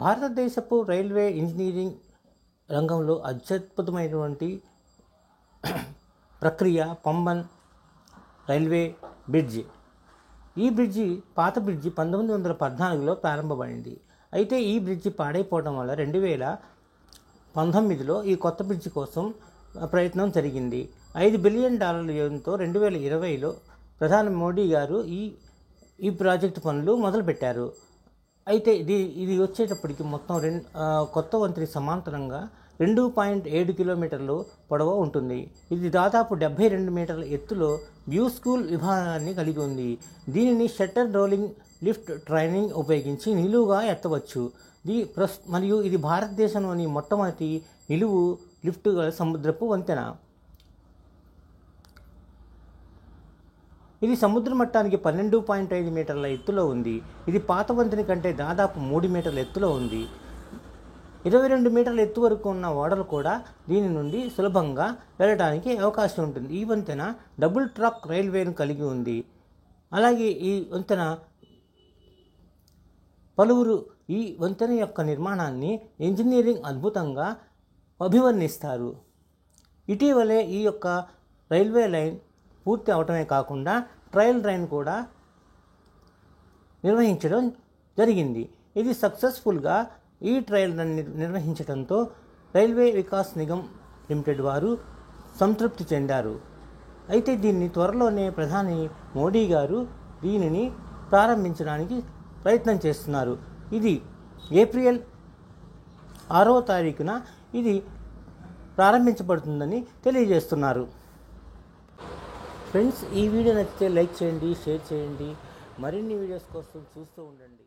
భారతదేశపు railway engineering రంగంలో అత్యద్భుతమైనటువంటి ప్రక్రియ పంబన్ రైల్వే బ్రిడ్జి. ఈ బ్రిడ్జి పాత బ్రిడ్జి 1914లో ప్రారంభమైంది. అయితే ఈ బ్రిడ్జి పాడైపోవడం వల్ల 2019లో ఈ కొత్త బ్రిడ్జి కోసం ప్రయత్నం జరిగింది. $5 బిలియన్ వ్యయంతో 2020లో ప్రధాని మోడీ గారు ఈ ప్రాజెక్టు పనులు మొదలుపెట్టారు. అయితే ఇది వచ్చేటప్పటికి మొత్తం కొత్త వంతెన సమాంతరంగా 2.7 కిలోమీటర్లు పొడవు ఉంటుంది. ఇది దాదాపు 72 మీటర్ల ఎత్తులో వ్యూ స్కూల్ విభాగాన్ని కలిగి ఉంది. దీనిని షట్టర్ రోలింగ్ లిఫ్ట్ ట్రైనింగ్ ఉపయోగించి నిలువుగా ఎత్తవచ్చు. మరియు ఇది భారతదేశంలోని మొట్టమొదటి నిలువు లిఫ్ట్ గల సముద్రపు వంతెన. ఇది సముద్ర మట్టానికి 12.5 మీటర్ల ఎత్తులో ఉంది. ఇది పాత వంతెన కంటే దాదాపు 3 మీటర్ల ఎత్తులో ఉంది. 22 మీటర్ల ఎత్తు వరకు ఉన్న ఓడలు కూడా దీని నుండి సులభంగా వెళ్ళడానికి అవకాశం ఉంటుంది. ఈ వంతెన డబుల్ ట్రాక్ రైల్వేను కలిగి ఉంది. అలాగే ఈ వంతెన పలువురు ఈ వంతెన యొక్క నిర్మాణాన్ని ఇంజనీరింగ్ అద్భుతంగా అభివర్ణిస్తారు. ఇటీవలే ఈ యొక్క రైల్వే లైన్ పూర్తి అవటమే కాకుండా ట్రయల్ రైన్ కూడా నిర్వహించడం జరిగింది. ఇది సక్సెస్ఫుల్గా ఈ ట్రయల్ రన్ నిర్వహించడంతో రైల్వే వికాస్ నిగమ్ లిమిటెడ్ వారు సంతృప్తి చెందారు. అయితే దీన్ని త్వరలోనే ప్రధాని మోడీ గారు దీనిని ప్రారంభించడానికి ప్రయత్నం చేస్తున్నారు. ఇది ఏప్రిల్ 6వ తారీఖున ఇది ప్రారంభించబడుతుందని తెలియజేస్తున్నారు. ఫ్రెండ్స్, ఈ వీడియో నచ్చితే లైక్ చేయండి, షేర్ చేయండి. మరిన్ని వీడియోస్ కోసం చూస్తూ ఉండండి.